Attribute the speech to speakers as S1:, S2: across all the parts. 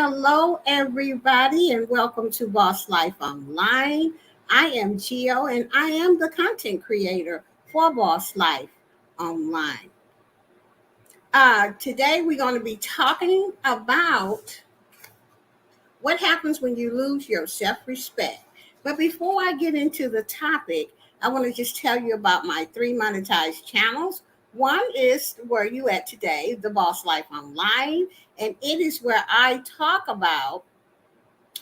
S1: Hello, everybody, and welcome to Boss Life Online. I am Gio, and I am the content creator for Boss Life Online. Today, we're going to be talking about what happens when you lose your self respect. But before I get into the topic, I want to just tell you about my three monetized channels. One is Where You At Today, the Boss Life Online, and it is where I talk about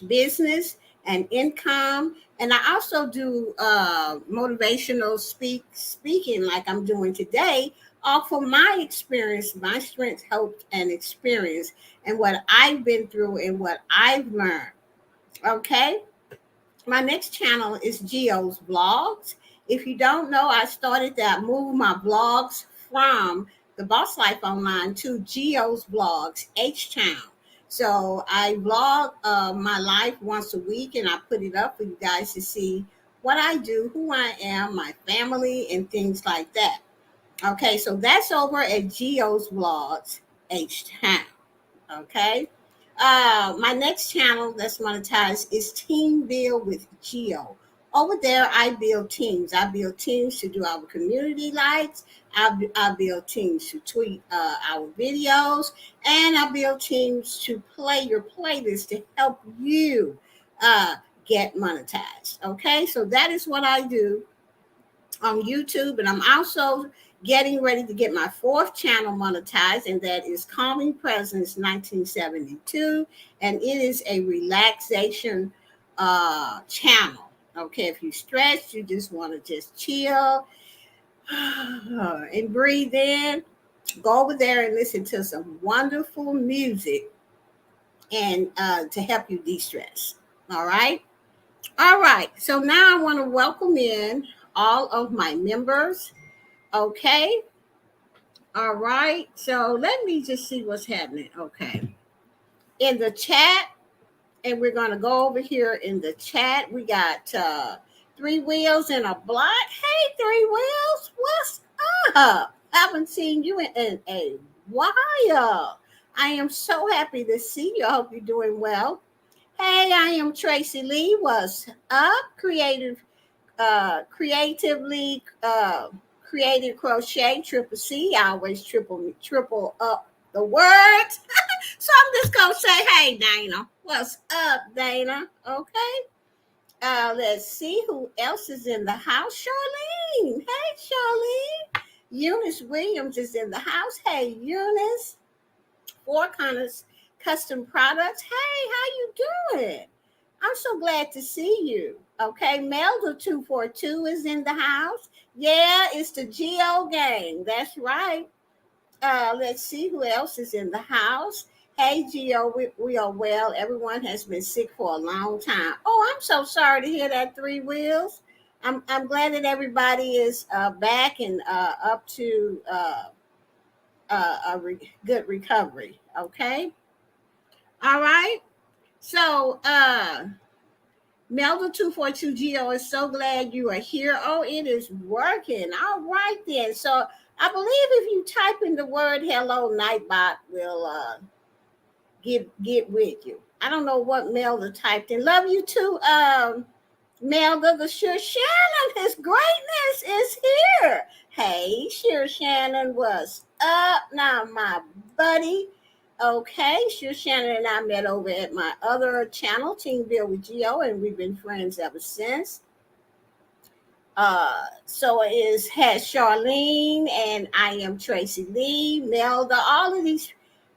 S1: business and income. And I also do motivational speaking like I'm doing today, off of my experience, my strength, hope, and experience, and what I've been through and what I've learned. Okay. My next channel is Geo's Vlogs. If you don't know, I started that, moved my blogs from the Boss Life Online to Geo's Vlogs H Town. So I vlog my life once a week, and I put it up for you guys to see what I do, who I am, my family, and things like that. Okay, so that's over at Geo's Vlogs H Town. Okay. My next channel that's monetized is Team Build with Geo. Over there, I build teams. I build teams to do our community lights. I build teams to tweet our videos. And I build teams to play your playlist to help you uh, get monetized. Okay, so that is what I do on YouTube, and I'm also getting ready to get my fourth channel monetized, and that is Calming Presence 1972, and it is a relaxation channel. Okay, if you stress, you just want to just chill and breathe in, go over there and listen to some wonderful music and to help you de-stress. All right. All right. So now I want to welcome in all of my members. Okay. All right. So let me just see what's happening. Okay. In the chat, and we're going to go over here in the chat. We got Three Wheels and a Block. Hey, Three Wheels, what's up? Haven't seen you in a while. I am so happy to see you. I hope you're doing well. Hey, I am Tracy Lee. What's up? Creatively creative crochet triple C. I always triple up the words. So I'm just gonna say, hey Dana, what's up, Dana? Okay. Let's see who else is in the house. Charlene. Hey, Charlene. Eunice Williams is in the house. Hey, Eunice. Four Corners Custom Products. Hey, how you doing? I'm so glad to see you. Okay, Melda 242 is in the house. Yeah, it's the Geo gang. That's right. Let's see who else is in the house. Hey, Geo, we are well. Everyone has been sick for a long time. Oh, I'm so sorry to hear that, Three Wheels. I'm glad that everybody is back and up to good recovery. Okay. All right. So, Melda 242 Geo is so glad you are here. Oh, it is working. All right then. So I believe if you type in the word hello, Nightbot will get with you. I don't know what Melda typed in. Love you too, Melda. The Sure Shannon, his greatness is here. Hey, Sure Shannon, what's up now, my buddy? Okay, Sure Shannon and I met over at my other channel, Team Build with Geo, and we've been friends ever since. So it is has Charlene, and I am Tracy Lee, Melda. All of these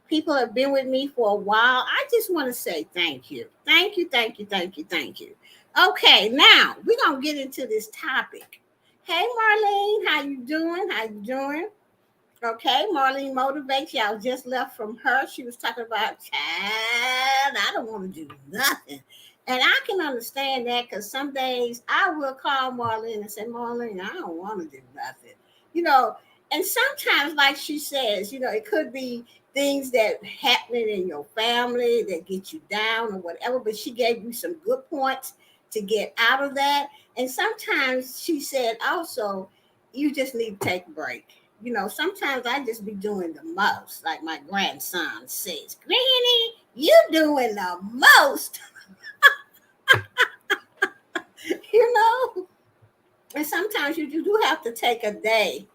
S1: people have been with me for a while. I just want to say thank you. Thank you, thank you, thank you, thank you. Okay, now we're gonna get into this topic. Hey Marlene, how you doing? How you doing? Okay, Marlene motivates you. I was just left from her. She was talking about, child, I don't want to do nothing. And I can understand that because some days I will call Marlene and say, Marlene, I don't want to do nothing. You know, and sometimes, like she says, it could be things that happening in your family that get you down or whatever, but she gave you some good points to get out of that. And sometimes she said also, you just need to take a break. Sometimes I just be doing the most, like my grandson says, Granny, You doing the most, you know. And sometimes you do have to take a day,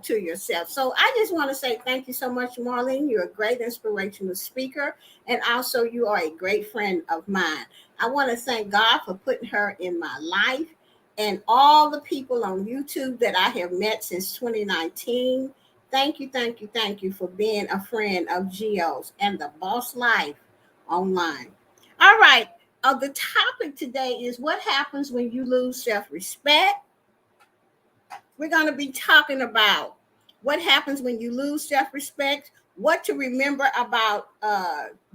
S1: to yourself. So I just want to say thank you so much, Marlene. You're a great inspirational speaker. And also, you are a great friend of mine. I want to thank God for putting her in my life and all the people on YouTube that I have met since 2019. Thank you, thank you, thank you for being a friend of Geo's and the Boss Life online. All right. The topic today is what happens when you lose self respect. We're going to be talking about what happens when you lose self-respect, what to remember about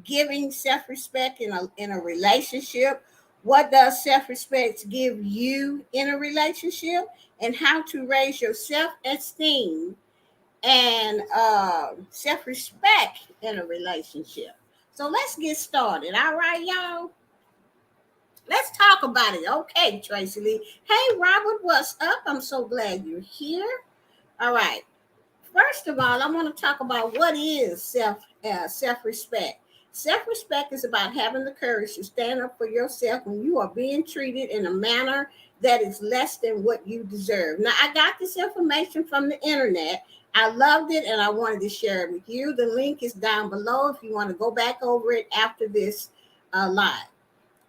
S1: giving self-respect in a relationship, what does self-respect give you in a relationship, and how to raise your self-esteem and self-respect in a relationship. So let's get started. All right, y'all. Let's talk about it. Okay, Tracy Lee. Hey, Robert, what's up? I'm so glad you're here. All right. First of all, I want to talk about what is self-respect. Self-respect is about having the courage to stand up for yourself when you are being treated in a manner that is less than what you deserve. Now, I got this information from the internet. I loved it and I wanted to share it with you. The link is down below if you want to go back over it after this live.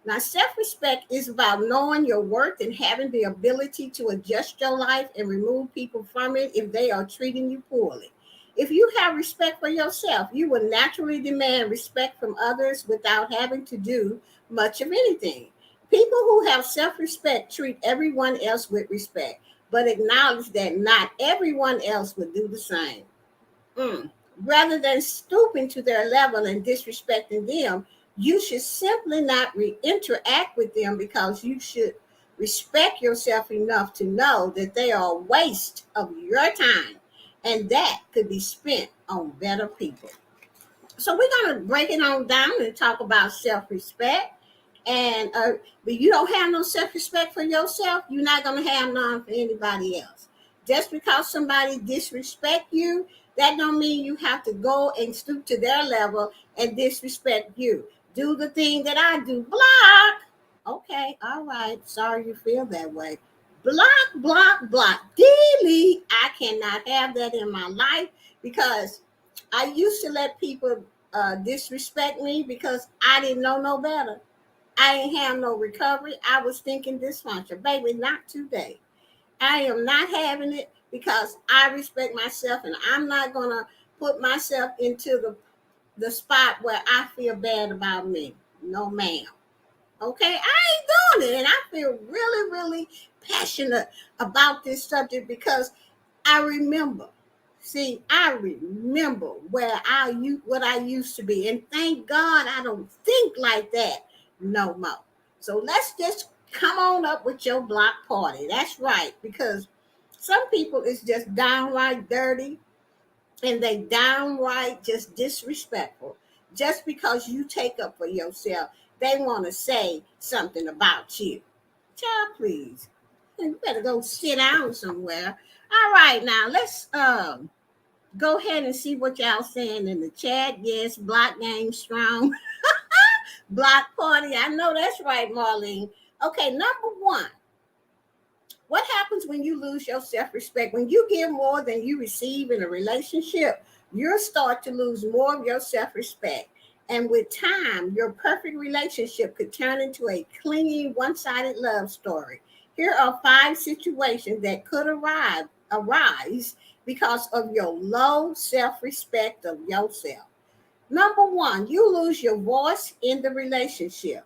S1: Now, self respect is about knowing your worth and having the ability to adjust your life and remove people from it if they are treating you poorly. If you have respect for yourself, you will naturally demand respect from others without having to do much of anything. People who have self respect treat everyone else with respect, but acknowledge that not everyone else would do the same. Mm. Rather than stooping to their level and disrespecting them, you should simply not interact with them because you should respect yourself enough to know that they are a waste of your time and that could be spent on better people. So we're going to break it on down and talk about self-respect. And but you don't have no self-respect for yourself, you're not going to have none for anybody else. Just because somebody disrespect you, that don't mean you have to go and stoop to their level and disrespect you. Do the thing that I do. Block. Okay, all right. Sorry you feel that way. Block, block, block. Delete. I cannot have that in my life because I used to let people disrespect me because I didn't know no better. I ain't have no recovery. I was thinking dysfunction. Baby, not today. I am not having it because I respect myself and I'm not going to put myself into the spot where I feel bad about me. No, ma'am. Okay, I ain't doing it. And I feel really, really passionate about this subject because I remember. See, I remember what I used to be. And thank God I don't think like that no more. So let's just come on up with your block party. That's right. Because some people is just downright dirty and they downright just disrespectful. Just because you take up for yourself, they want to say something about you. Child, please. You better go sit down somewhere. All right, now let's go ahead and see what y'all saying in the chat. Yes, block game strong. Block party. I know that's right, Marlene. Okay, number one. What happens when you lose your self-respect? When you give more than you receive in a relationship, you'll start to lose more of your self-respect. And with time, your perfect relationship could turn into a clingy, one-sided love story. Here are 5 situations that could arise because of your low self-respect of yourself. Number one, you lose your voice in the relationship.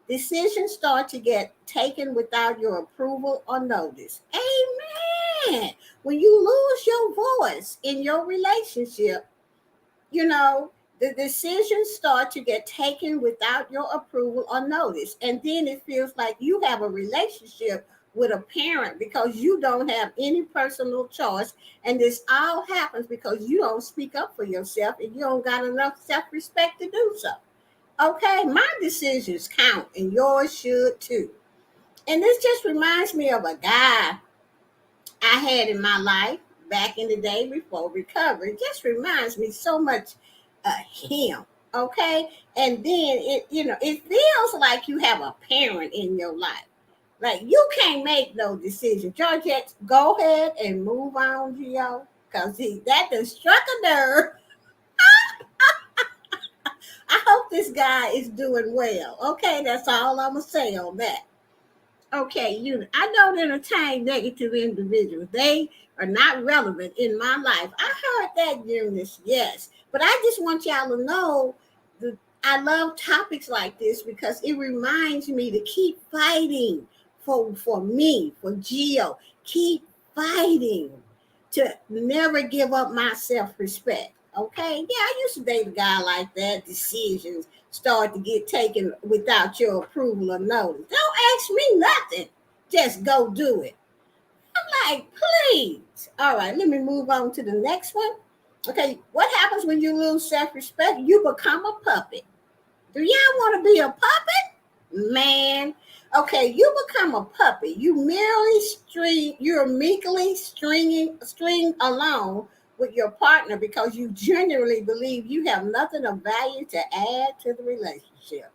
S1: Decisions start to get taken without your approval or notice. Amen. When you lose your voice in your relationship, you know, the decisions start to get taken without your approval or notice. And then it feels like you have a relationship with a parent because you don't have any personal choice. And this all happens because you don't speak up for yourself and you don't got enough self respect to do so. Okay, my decisions count and yours should too. And this just reminds me of a guy I had in my life back in the day before recovery. It just reminds me so much of him. Okay. And then it feels like you have a parent in your life. Like you can't make no decision. Georgette, go ahead and move on, Gio. Because that done struck a nerve. I hope this guy is doing well. Okay, that's all I'm gonna say on that. Okay, I don't entertain negative individuals. They are not relevant in my life. I heard that, Eunice, yes. But I just want y'all to know that I love topics like this because it reminds me to keep fighting for me, for Geo. Keep fighting to never give up my self-respect. Okay? Yeah, I used to date a guy like that. Decisions start to get taken without your approval or notice. Don't ask me nothing. Just go do it. Like, please. All right, let me move on to the next one. Okay, what happens when you lose self-respect? You become a puppet. Do y'all want to be a puppet? Man. Okay, you become a puppet. You're meekly string along with your partner because you genuinely believe you have nothing of value to add to the relationship.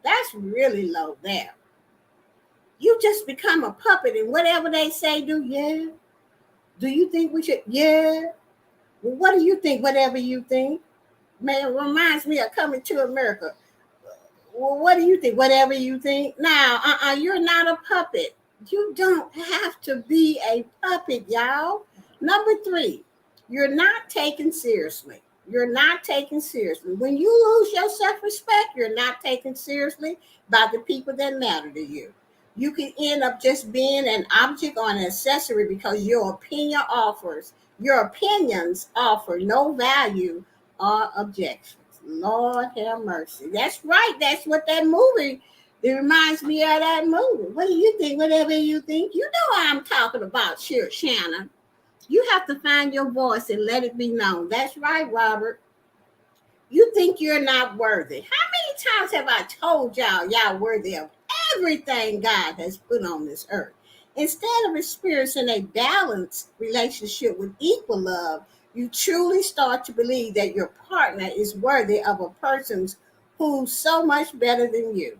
S1: That's really low there. You just become a puppet and whatever they say, yeah. Do you think we should? Yeah. Well, what do you think? Whatever you think. Man, it reminds me of Coming to America. Well, what do you think? Whatever you think. Now, you're not a puppet. You don't have to be a puppet, y'all. Number three, you're not taken seriously. You're not taken seriously. When you lose your self respect, you're not taken seriously by the people that matter to you. You can end up just being an object or an accessory because your opinions offer no value or objection. Lord have mercy. That's right. That's what that movie. It reminds me of that movie. What do you think? Whatever you think. You know what I'm talking about, sure, Shannon. You have to find your voice and let it be known. That's right, Robert. You think you're not worthy. How many times have I told y'all worthy of everything God has put on this earth? Instead of experiencing a balanced relationship with equal love, you truly start to believe that your partner is worthy of a person who's so much better than you.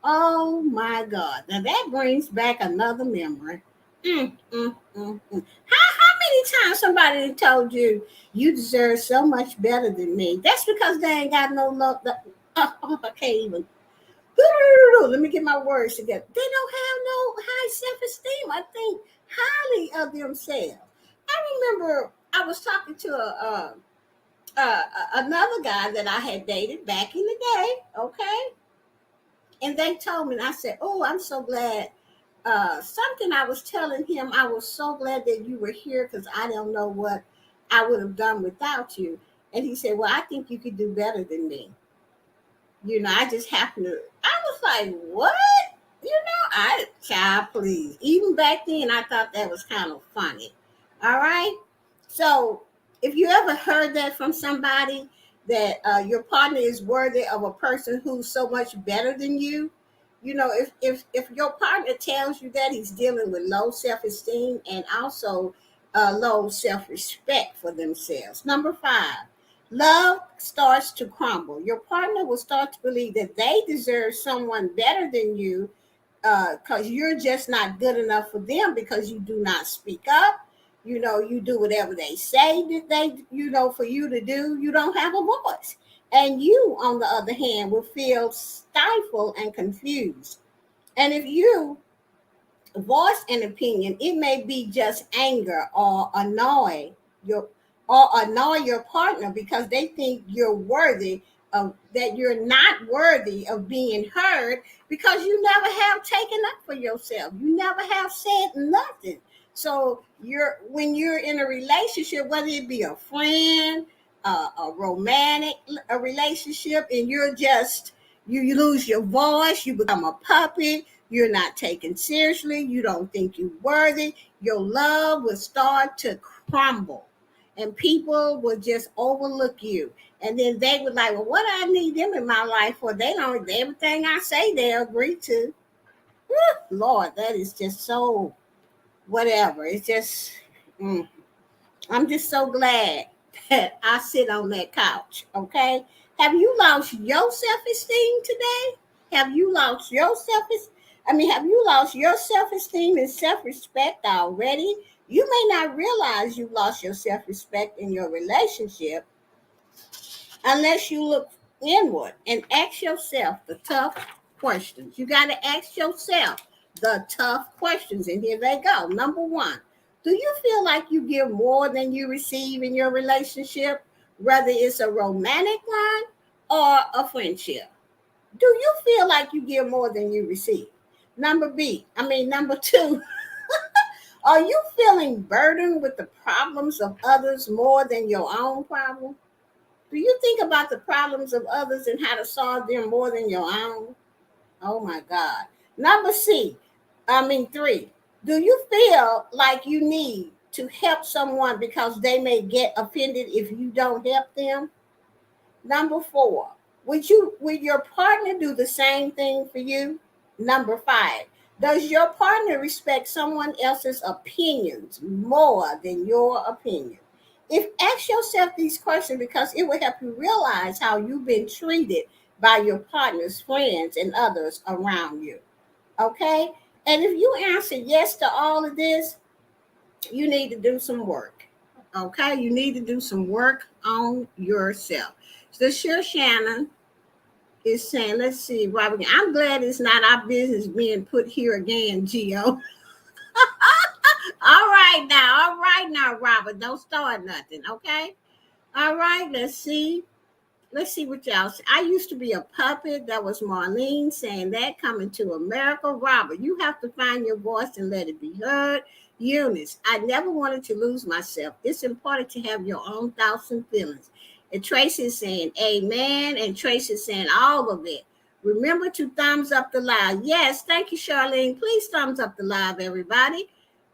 S1: Oh my God. Now that brings back another memory. How many times somebody told you you deserve so much better than me? That's because they ain't got no love. I can't even. Let me get my words together. They don't have no high self esteem. I think highly of themselves. I remember I was talking to another guy that I had dated back in the day. Okay, and they told me, and I said, "Oh, I'm so glad." Something I was telling him, I was so glad that you were here because I don't know what I would have done without you. And he said, "Well, I think you could do better than me." I just happened to. I was like, "What?" Child, please. Even back then, I thought that was kind of funny. All right. So, if you ever heard that from somebody that your partner is worthy of a person who's so much better than you, if your partner tells you that, he's dealing with low self esteem and also low self respect for themselves. Number five, love starts to crumble. Your partner will start to believe that they deserve someone better than you because you're just not good enough for them because you do not speak up. You do whatever they say that for you to do. You don't have a voice. And you, on the other hand, will feel stifled and confused. And if you voice an opinion, it may be just anger your annoy your partner because they think you're worthy of that you're not worthy of being heard because you never have taken up for yourself. You never have said nothing. So when you're in a relationship, whether it be a friend, a romantic a relationship, and you lose your voice, you become a puppet, you're not taken seriously, you don't think you're worthy, your love will start to crumble and people will just overlook you. And then they would like, well, what do I need them in my life for? They don't, everything I say, they agree to. Lord, that is just so whatever. It's just, I'm just so glad that I sit on that couch. Okay. Have you lost your self-esteem today? Have you lost your have you lost your self-esteem and self-respect already? You may not realize you lost your self-respect in your relationship unless you look inward and ask yourself the tough questions. You got to ask yourself the tough questions, and here they go. Number one, do you feel like you give more than you receive in your relationship, whether it's a romantic one or a friendship? Do you feel like you give more than you receive? Number two, are you feeling burdened with the problems of others more than your own problem? Do you think about the problems of others and how to solve them more than your own? Oh my God. Three. Do you feel like you need to help someone because they may get offended if you don't help them? Number four. Would your partner do the same thing for you? Number five. Does your partner respect someone else's opinions more than your opinion? If ask yourself these questions because it will help you realize how you've been treated by your partner's friends and others around you. Okay? And if you answer yes to all of this, you need to do some work. Okay? You need to do some work on yourself. So sure Shannon is saying, let's see, Robert. I'm glad it's not our business being put here again, Gio. All right now, Robert. Don't start nothing, okay? All right, let's see. Let's see what y'all say. I used to be a puppet. That was Marlene saying that. Coming to America. Robert, you have to find your voice and let it be heard. Eunice, I never wanted to lose myself. It's important to have your own thoughts and feelings. And Tracy is saying amen. And Tracy is saying all of it. Remember to thumbs up the live. Yes, thank you, Charlene. Please thumbs up the live, everybody.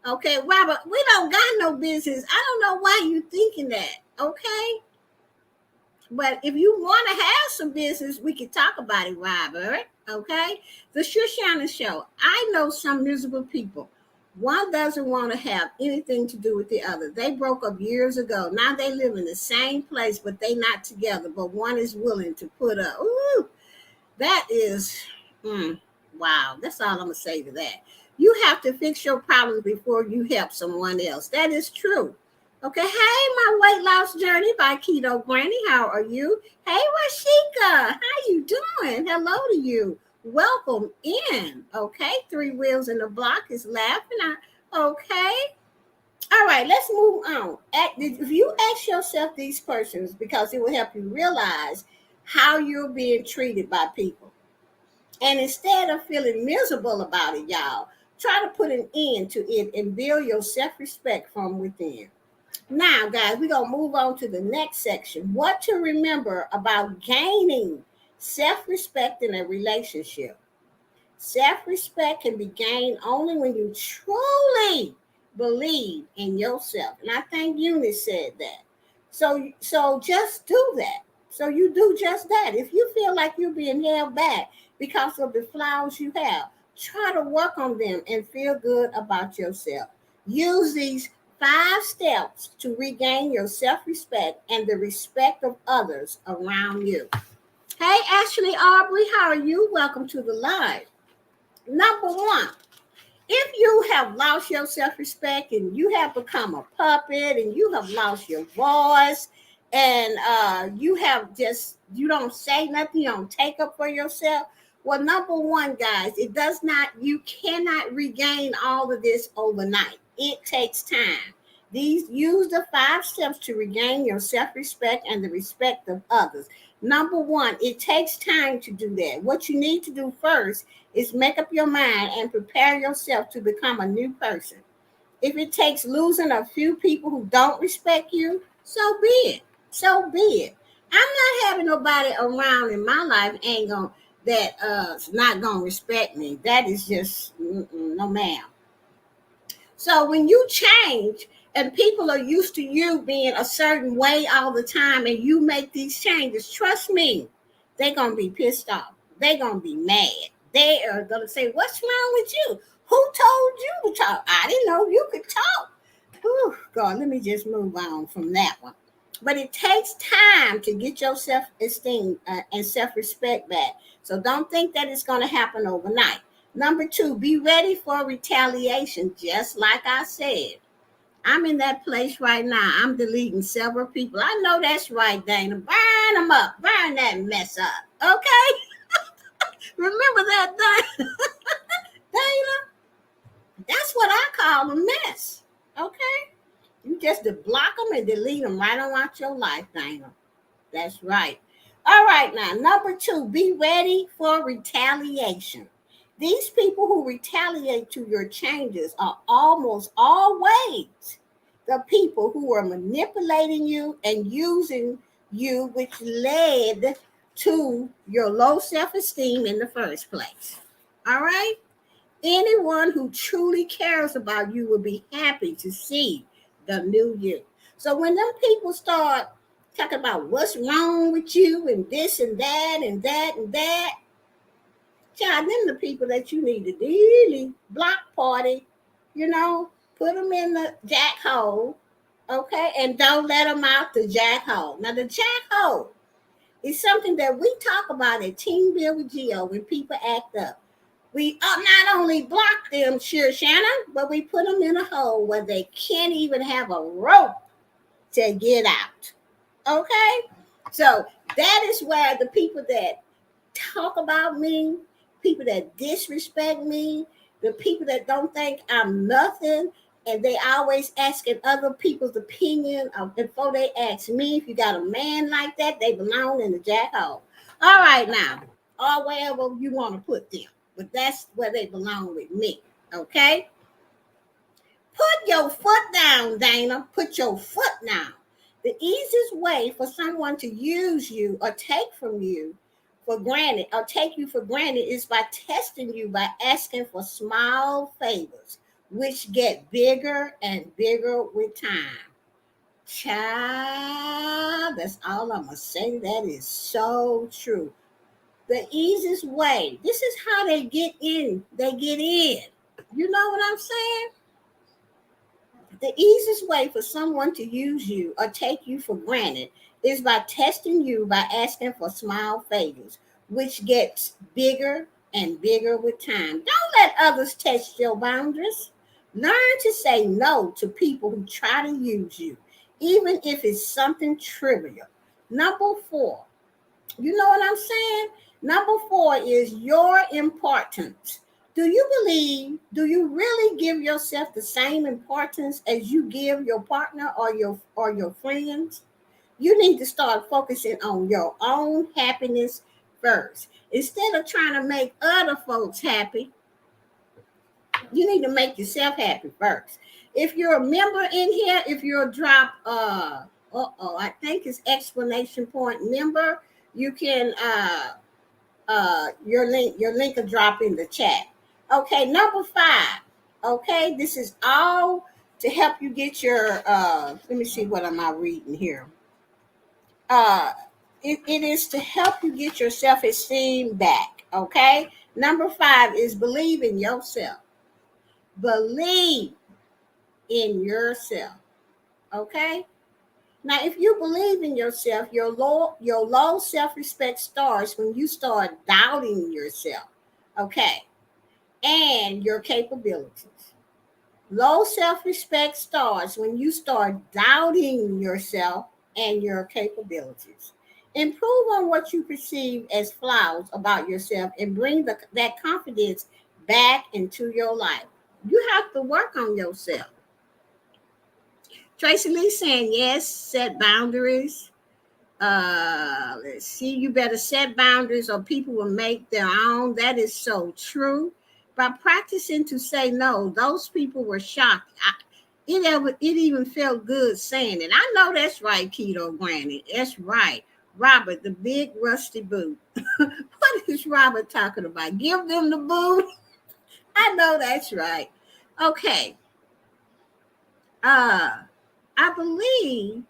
S1: Okay, Robert, we don't got no business. I don't know why you thinking that. Okay. But if you want to have some business, we can talk about it, Robert. Okay? The Shoshana Show. I know some miserable people. One doesn't want to have anything to do with the other. They broke up years ago. Now they live in the same place, but they not together. But one is willing to put up. Ooh, that is, wow. That's all I'm going to say to that. You have to fix your problems before you help someone else. That is true. Okay, hey, my weight loss journey by Keto Granny. How are you? Hey, Rashika, how you doing? Hello to you. Welcome in. Okay, Three Wheels in the Block is laughing. Okay. All right, let's move on. If you ask yourself these questions, because it will help you realize how you're being treated by people. And instead of feeling miserable about it, y'all, try to put an end to it and build your self-respect from within. Now, guys, we're going to move on to the next section. What to remember about gaining self-respect in a relationship. Self-respect can be gained only when you truly believe in yourself. And I think Eunice said that. So just do that. So you do just that. If you feel like you're being held back because of the flaws you have, try to work on them and feel good about yourself. Use these 5 steps to regain your self-respect and the respect of others around you. Hey, Ashley Aubrey, how are you? Welcome to the live. Number 1, if you have lost your self-respect and you have become a puppet and you have lost your voice and you don't say nothing, you don't take up for yourself. Well, number 1, guys, you cannot regain all of this overnight. It takes time. Use the 5 steps to regain your self-respect and the respect of others. Number 1, it takes time to do that. What you need to do first is make up your mind and prepare yourself to become a new person. If it takes losing a few people who don't respect you, so be it. So be it. I'm not having nobody around in my life not gonna respect me. That is just no ma'am. So when you change and people are used to you being a certain way all the time and you make these changes, trust me, they're going to be pissed off. They're going to be mad. They are going to say, what's wrong with you? Who told you to talk? I didn't know you could talk. Whew, God, let me just move on from that one. But it takes time to get your self-esteem and self-respect back. So don't think that it's going to happen overnight. Number two, be ready for retaliation, just like I said. I'm in that place right now. I'm deleting several people. I know that's right, Dana. Burn them up. Burn that mess up. Okay? Remember that, Dana? Dana? That's what I call a mess. Okay? You just to block them and delete them right on out your life, Dana. That's right. All right, now, number two, be ready for retaliation. These people who retaliate to your changes are almost always the people who are manipulating you and using you, which led to your low self esteem in the first place. All right? Anyone who truly cares about you will be happy to see the new you. So when them people start talking about what's wrong with you and this and that and that and that, child, them the people that you need to really block party, you know, put them in the jack hole, okay, and don't let them out the jack hole. Now the jack hole is something that we talk about at Team Build with Geo when people act up. We not only block them, sure, Shannon, but we put them in a hole where they can't even have a rope to get out. Okay? So that is where the people that talk about me, people that disrespect me, the people that don't think I'm nothing, and they always asking other people's opinion before they ask me. If you got a man like that, they belong in the jack hole. All right, now, or wherever you want to put them, but that's where they belong with me. Okay? Put your foot down, Dana. Put your foot down. The easiest way for someone to use you or take from you for granted or take you for granted is by testing you by asking for small favors, which get bigger and bigger with time. Child, that's all I'm going to say. That is so true. The easiest way, this is how they get in. They get in. You know what I'm saying? The easiest way for someone to use you or take you for granted is by testing you by asking for small favors, which gets bigger and bigger with time. Don't let others test your boundaries. Learn to say no to people who try to use you, even if it's something trivial. Number four, you know what I'm saying? Number four is your importance. Do you really give yourself the same importance as you give your partner or your friends? You need to start focusing on your own happiness first. Instead of trying to make other folks happy, you need to make yourself happy first. If you're a member in here, if you're a drop I think it's explanation point member, you can your link will drop in the chat. Okay, number five. Okay, this is all to help you get your let me see what am I reading here. Uh it is to help you get your self-esteem back. Okay. Number five is believe in yourself. Believe in yourself. Okay. Now, if you believe in yourself, your low self-respect starts when you start doubting yourself, okay, and your capabilities. Low self-respect starts when you start doubting yourself and your capabilities. Improve on what you perceive as flaws about yourself and bring that confidence back into your life. You have to work on yourself. Tracy Lee saying yes, set boundaries. Let's see, you better set boundaries or people will make their own. That is so true. By practicing to say no, those people were shocked. It even felt good saying it. I know that's right, Keto Granny. That's right. Robert, the big rusty boot. What is Robert talking about? Give them the boot. I know that's right. Okay. I believe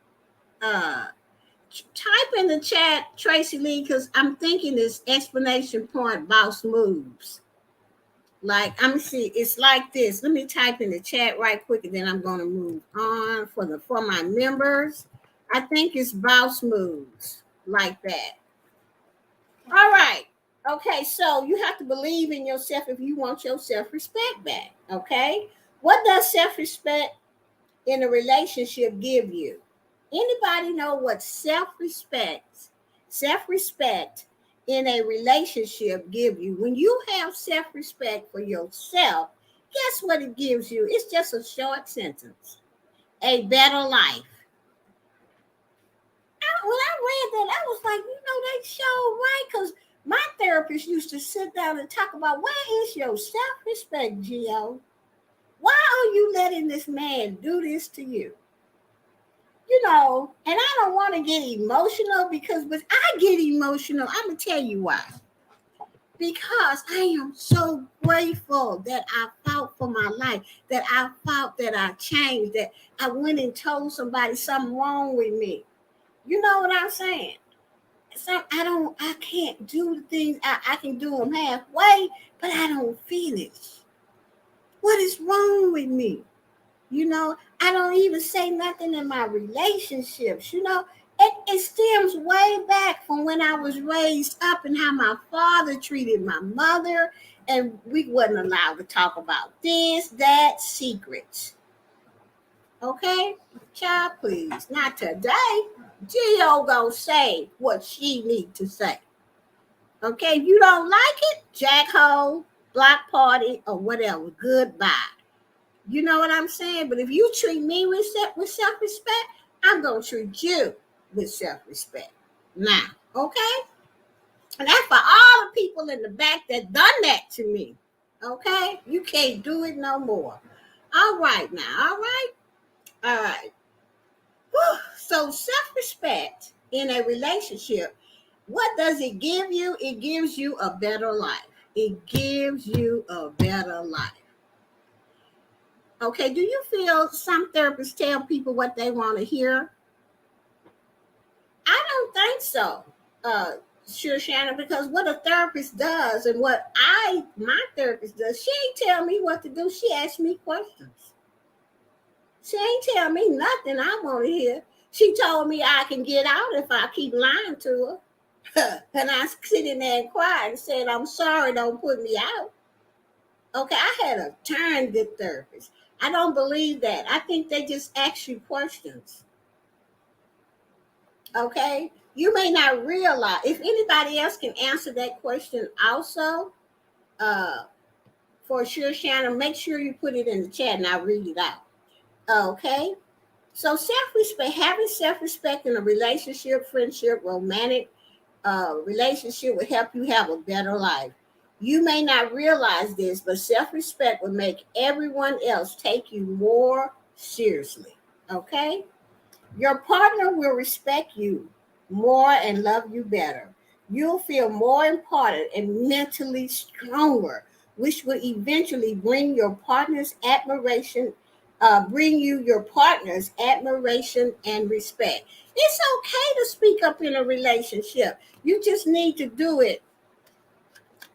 S1: type in the chat, Tracy Lee, because I'm thinking this explanation point boss moves. Like, I'm see, it's like this. Let me type in the chat right quick, and then I'm gonna move on for my members. I think it's boss moves like that. All right. Okay, so you have to believe in yourself if you want your self-respect back. Okay. What does self-respect in a relationship give you? Anybody know what self-respect in a relationship give you? When you have self-respect for yourself, guess what it gives you? It's just a short sentence. A better life. When I read that, I was like, they show right, because my therapist used to sit down and talk about where is your self-respect, Gio? Why are you letting this man do this to you? And I don't want to get emotional but I get emotional. I'm gonna tell you why. Because I am so grateful that I fought for my life, that I fought, that I changed, that I went and told somebody something wrong with me. You know what I'm saying? So I can't do the things, I can do them halfway, but I don't finish. What is wrong with me? I don't even say nothing in my relationships. It stems way back from when I was raised up and how my father treated my mother, and we wasn't allowed to talk about this, that, secrets. Okay, child, please, not today. Gio gonna say what she need to say. Okay, if you don't like it, jackhole, block party, or whatever. Goodbye. You know what I'm saying? But if you treat me with self-respect, I'm gonna treat you with self-respect. Now, okay? And that's for all the people in the back that done that to me. Okay? You can't do it no more. All right now, all right? All right. Whew. So self-respect in a relationship, what does it give you? It gives you a better life. It gives you a better life. Okay, do you feel some therapists tell people what they want to hear? I don't think so. Sure, Shannon, because what a therapist does and what my therapist does, she ain't tell me what to do. She asked me questions. She ain't tell me nothing I want to hear. She told me I can get out if I keep lying to her. And I sit in there and cry and said, I'm sorry, don't put me out. Okay, I had a turn good therapist. I don't believe that. I think they just ask you questions. Okay, you may not realize if anybody else can answer that question also. Uh, for sure, Shannon, make sure you put it in the chat and I'll read it out. Okay, so self-respect, having self-respect in a relationship, friendship, romantic relationship will help you have a better life. You may not realize this, but self-respect will make everyone else take you more seriously. Okay? Your partner will respect you more and love you better. You'll feel more important and mentally stronger, which will eventually bring you your partner's admiration and respect. It's okay to speak up in a relationship. You just need to do it.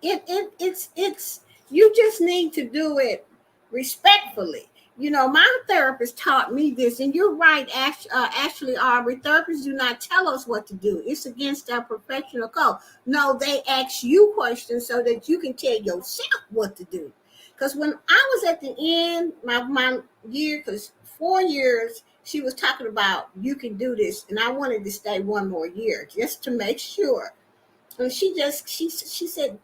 S1: It's you just need to do it respectfully. My therapist taught me this, and you're right. Actually, our therapists do not tell us what to do. It's against our professional code. No, they ask you questions so that you can tell yourself what to do. Because when I was at the end, my year, because 4 years, she was talking about you can do this, and I wanted to stay one more year just to make sure. And she said,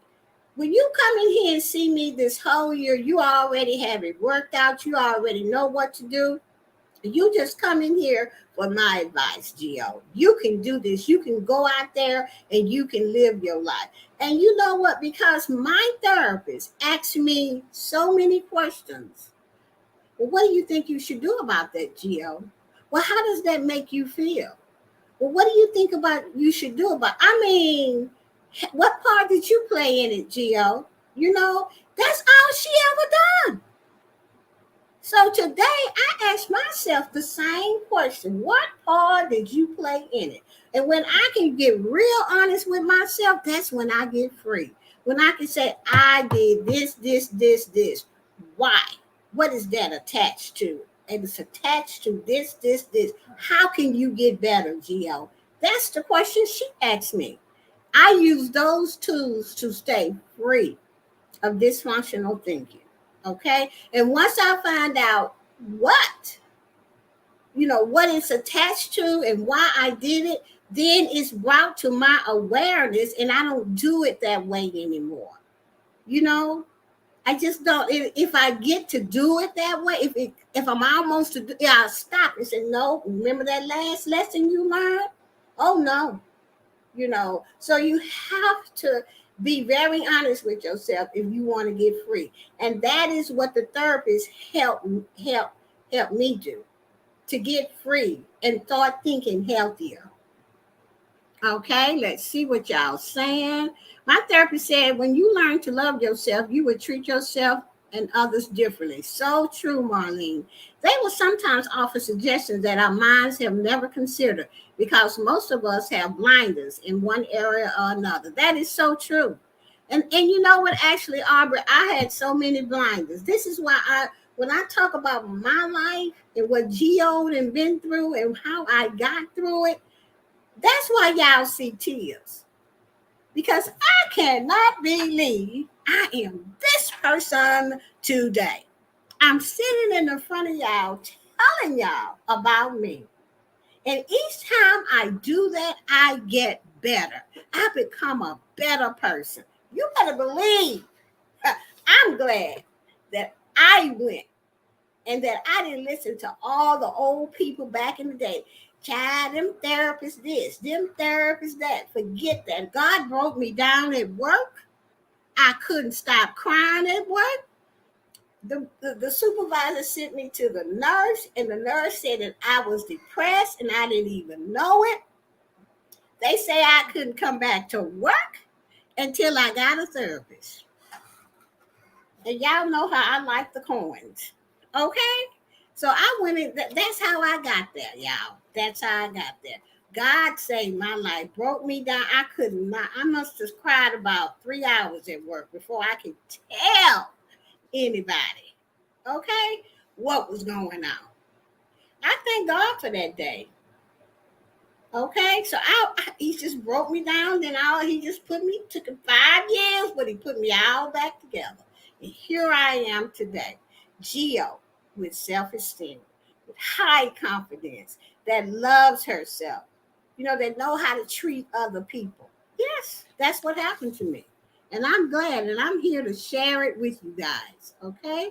S1: when you come in here and see me this whole year, you already have it worked out. You already know what to do. You just come in here for my advice, Gio. You can do this. You can go out there and you can live your life. And you know what? Because my therapist asked me so many questions. Well, what do you think you should do about that, Gio? Well, how does that make you feel? Well, what do you think about you should do about? I mean, what part did you play in it, Gio? That's all she ever done. So today I asked myself the same question. What part did you play in it? And when I can get real honest with myself, that's when I get free. When I can say, I did this. Why? What is that attached to? and it's attached to this, this, this. How can you get better, Gio? That's the question she asked me. I use those tools to stay free of dysfunctional thinking. Okay. And once I find out what, what it's attached to and why I did it, then it's brought to my awareness and I don't do it that way anymore. You know, I just don't. If I get to do it that way, if I'm almost to do, yeah, I'll stop and say, no, remember that last lesson you learned? Oh, no. So you have to be very honest with yourself if you want to get free. And that is what the therapist help me do, to get free and start thinking healthier. Okay, let's see what y'all saying. My therapist said, when you learn to love yourself, you would treat yourself and others differently. So true, Marlene. They will sometimes offer suggestions that our minds have never considered because most of us have blinders in one area or another. That is so true. And you know what, actually, Aubrey, I had so many blinders. This is why when I talk about my life and what Gio and been through and how I got through it, that's why y'all see tears. Because I cannot believe I am this person today. I'm sitting in the front of y'all telling y'all about me. And each time I do that, I get better. I become a better person. You better believe. I'm glad that I went and that I didn't listen to all the old people back in the day. Child, them therapists this, them therapists that. Forget that. God broke me down at work. I couldn't stop crying at work. The supervisor sent me to the nurse, and the nurse said that I was depressed, and I didn't even know it. They say I couldn't come back to work until I got a therapist. And y'all know how I like the coins. Okay? So I went in, that's how I got there, y'all. That's how I got there. God saved my life, broke me down. I must have cried about 3 hours at work before I could tell anybody, okay, what was going on. I thank God for that day. Okay, so he just broke me down. Then he just took him 5 years, but he put me all back together. And here I am today, Gio, with self-esteem, with high confidence, that loves herself, that know how to treat other people. Yes, that's what happened to me. And I'm glad, and I'm here to share it with you guys, okay?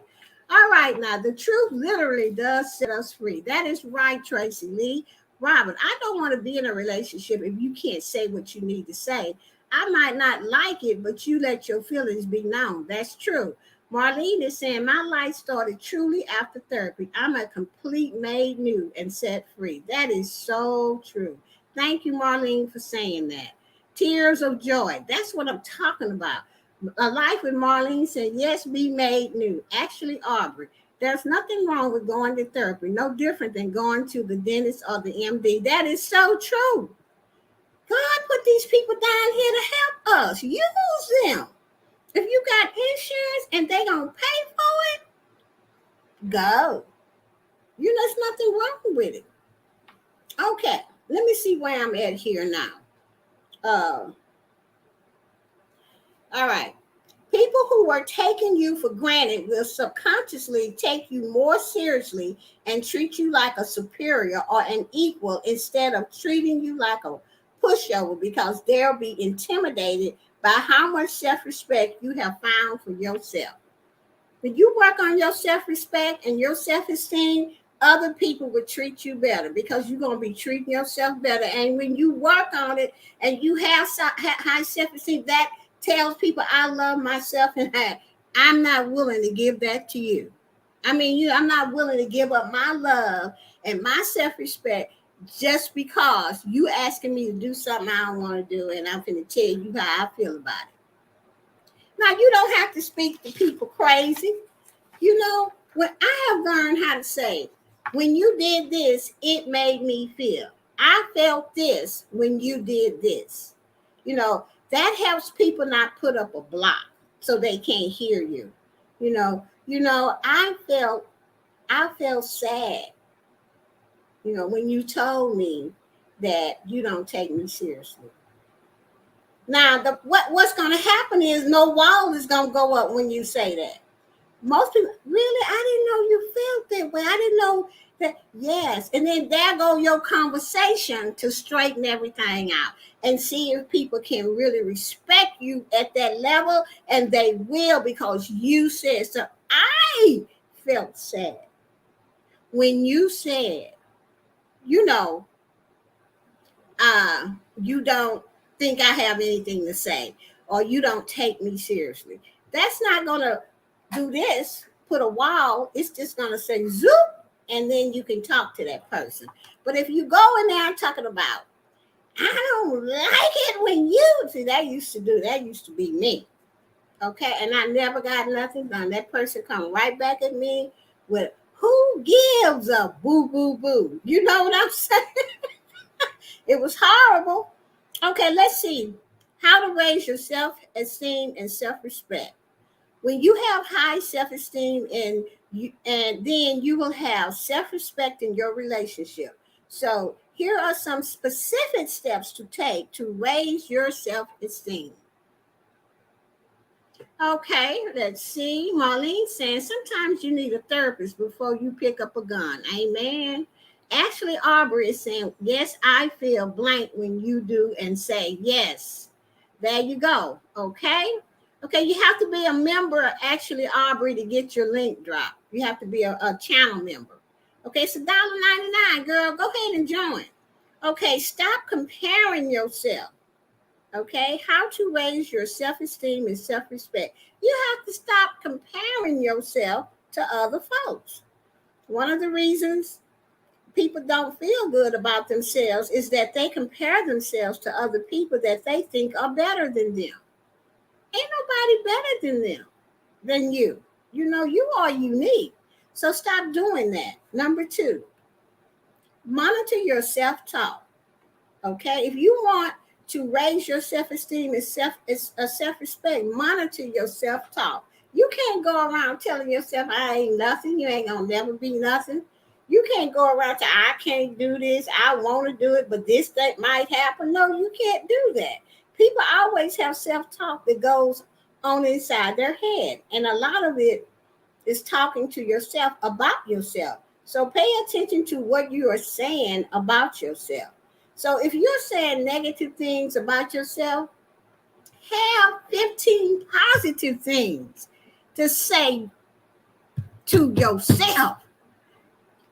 S1: All right, now, the truth literally does set us free. That is right, Tracy Lee. Robert, I don't want to be in a relationship if you can't say what you need to say. I might not like it, but you let your feelings be known. That's true. Marlene is saying, my life started truly after therapy. I'm a complete made new and set free. That is so true. Thank you, Marlene, for saying that. Tears of joy. That's what I'm talking about. A life with Marlene said, yes, be made new. Actually, Aubrey, there's nothing wrong with going to therapy. No different than going to the dentist or the MD. That is so true. God put these people down here to help us. Use them. If you got insurance and they gonna pay for it, go. There's nothing wrong with it. Okay, let me see where I'm at here now. All right. People who are taking you for granted will subconsciously take you more seriously and treat you like a superior or an equal instead of treating you like a pushover because they'll be intimidated by how much self-respect you have found for yourself. When you work on your self-respect and your self-esteem, other people will treat you better because you're going to be treating yourself better. And when you work on it and you have high self-esteem, that tells people I love myself and I'm not willing to give that to you. I'm not willing to give up my love and my self-respect just because you asking me to do something I don't want to do, and I'm going to tell you how I feel about it. Now, you don't have to speak to people crazy. When I have learned how to say, when you did this, it made me feel. I felt this when you did this. That helps people not put up a block so they can't hear you. I felt sad, when you told me that you don't take me seriously. Now, what's going to happen is no wall is going to go up when you say that. Most people, really, I didn't know you felt that way. I didn't know that. Yes, and then there go your conversation to straighten everything out and see if people can really respect you at that level, and they will because you said so. I felt sad when you said, you know, you don't think I have anything to say, or you don't take me seriously. That's not going to do this, put a wall. It's just going to say zoop, and then you can talk to that person. But if you go in there talking about, I don't like it when you see, that used to be me. Okay, and I never got nothing done. That person come right back at me with, who gives a boo boo boo? You know what I'm saying? It was horrible. Okay, let's see how to raise your self-esteem and self-respect. When you have high self-esteem and then you will have self-respect in your relationship. So here are some specific steps to take to raise your self-esteem. Okay, let's see. Marlene saying sometimes you need a therapist before you pick up a gun. Amen. Ashley Aubrey is saying, yes, I feel blank when you do and say yes. There you go. Okay. Okay, you have to be a member of Ashley Aubrey to get your link dropped. You have to be a channel member. Okay, it's $1.99, girl. Go ahead and join. Okay, stop comparing yourself. Okay, how to raise your self-esteem and self-respect. You have to stop comparing yourself to other folks. One of the reasons people don't feel good about themselves is that they compare themselves to other people that they think are better than them. Ain't nobody better than you. You are unique. So stop doing that. Number 2, monitor your self-talk. Okay, if you want to raise your self-esteem and self-respect, monitor your self-talk. You can't go around telling yourself I ain't nothing. You ain't gonna never be nothing. You can't go around to I can't do this. I want to do it, but this thing might happen. No, you can't do that. People always have self-talk that goes on inside their head, and a lot of it is talking to yourself about yourself. So pay attention to what you are saying about yourself. So if you're saying negative things about yourself, have 15 positive things to say to yourself.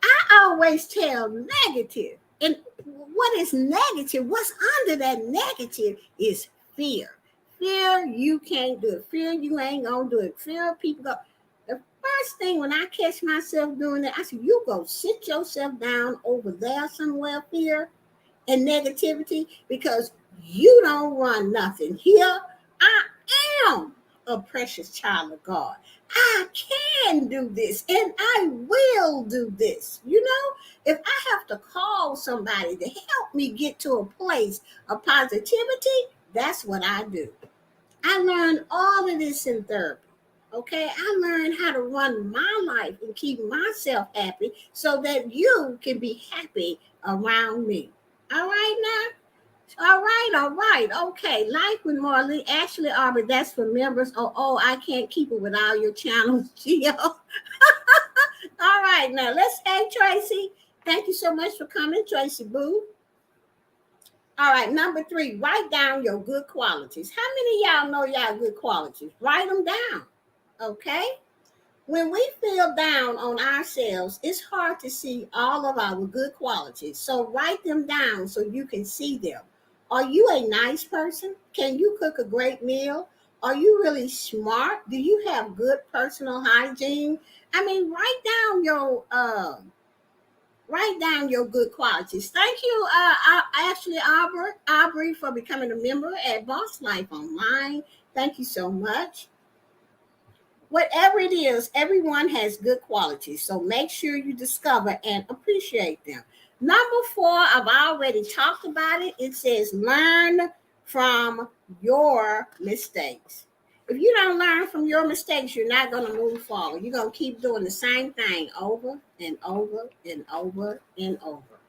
S1: I always tell negative. And what is negative? What's under that negative is fear. Fear you can't do it. Fear you ain't gonna do it. Fear people go. The first thing when I catch myself doing that, I say, you go sit yourself down over there somewhere, fear and negativity, because you don't run nothing here. I am a precious child of God. I can do this and I will do this. If I have to call somebody to help me get to a place of positivity, that's what I do. I learned all of this in therapy. Okay, I learned how to run my life and keep myself happy so that you can be happy around me. All right now? All right. Okay. Life with Marley, Ashley Aubrey, that's for members. Oh, I can't keep it with all your channels, Gio. All right, now hey Tracy. Thank you so much for coming, Tracy Boo. All right, number 3, write down your good qualities. How many of y'all know y'all good qualities? Write them down. Okay. When we feel down on ourselves, it's hard to see all of our good qualities. So write them down so you can see them. Are you a nice person? Can you cook a great meal? Are you really smart? Do you have good personal hygiene? I mean, write down your good qualities. Thank you, Ashley Aubrey, for becoming a member at Boss Life Online. Thank you so much. Whatever it is, everyone has good qualities. So make sure you discover and appreciate them. Number 4, I've already talked about it. It says learn from your mistakes. If you don't learn from your mistakes, you're not going to move forward. You're going to keep doing the same thing over and over and over and over.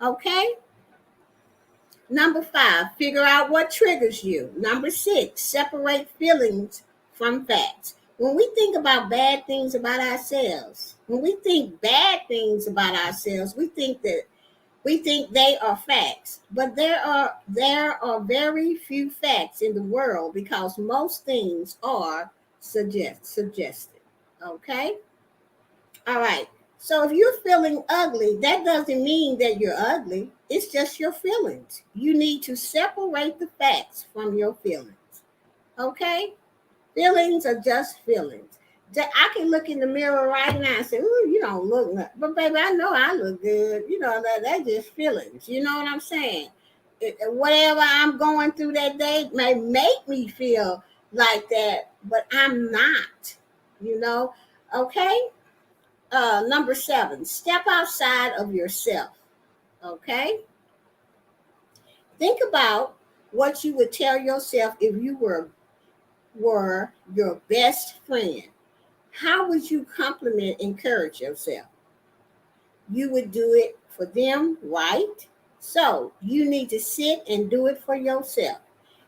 S1: Okay? Number 5, figure out what triggers you. Number 6, separate feelings from facts. When we think about bad things about ourselves, when we think bad things about ourselves, we think they are facts, but there are very few facts in the world because most things are suggested. Okay? All right. So if you're feeling ugly, that doesn't mean that you're ugly. It's just your feelings. You need to separate the facts from your feelings. Okay? Feelings are just feelings. I can look in the mirror right now and say, "Ooh, you don't look good." But baby, I know I look good. That's just feelings. You know what I'm saying? Whatever I'm going through that day may make me feel like that, but I'm not. You know? Okay? Number 7, step outside of yourself. Okay? Think about what you would tell yourself if you were your best friend. How would you compliment, encourage yourself? You would do it for them, right? So you need to sit and do it for yourself.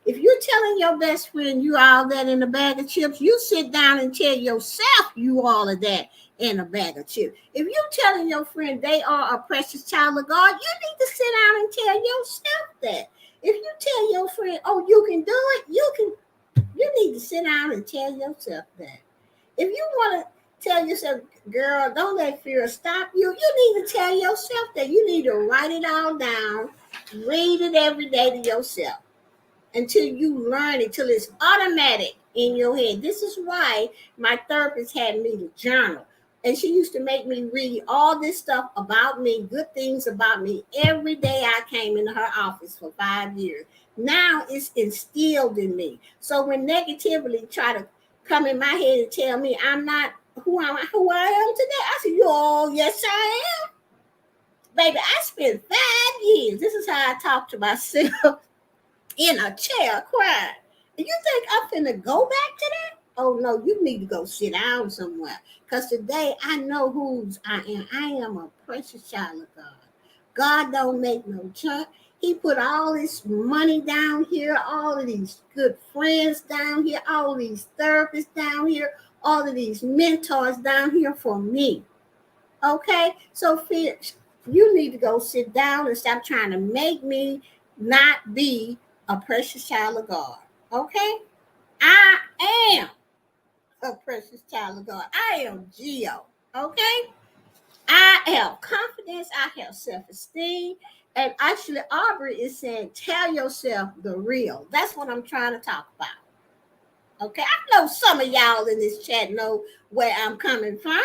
S1: If you're telling your best friend you all that in a bag of chips, you sit down and tell yourself you all of that in a bag of chips. If you're telling your friend they are a precious child of God, you need to sit down and tell yourself that. If you tell your friend, oh, you can do it, you need to sit down and tell yourself that. If you want to tell yourself, girl, don't let fear stop you, you need to tell yourself that. You need to write it all down, read it every day to yourself until you learn it, till it's automatic in your head. This is why my therapist had me to journal. And she used to make me read all this stuff about me, good things about me, every day I came into her office for 5 years. Now it's instilled in me. So when negativity try to come in my head and tell me I'm not who I am today, I said, "Oh, yes, I am." Baby, I spent 5 years. This is how I talk to myself in a chair crying. And you think I'm finna go back to that? Oh no, you need to go sit down somewhere. Because today I know whose I am. I am a precious child of God. God don't make no junk. He put all this money down here, all of these good friends down here, all of these therapists down here, all of these mentors down here for me. Okay? So you need to go sit down and stop trying to make me not be a precious child of God. Okay? I am a precious child of God. I am Geo. Okay? I have confidence. I have self-esteem. And actually, Aubrey is saying, tell yourself the real. That's what I'm trying to talk about. Okay? I know some of y'all in this chat know where I'm coming from.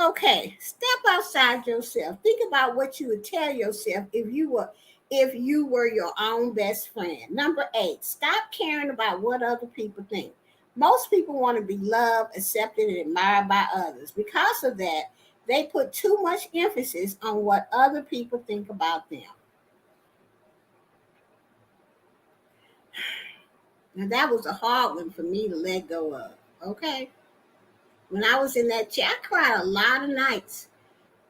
S1: Okay, step outside yourself. Think about what you would tell yourself if you were your own best friend. Number 8, stop caring about what other people think. Most people want to be loved, accepted, and admired by others. Because of that, they put too much emphasis on what other people think about them. Now that was a hard one for me to let go of. Okay. When I was in that chair, I cried a lot of nights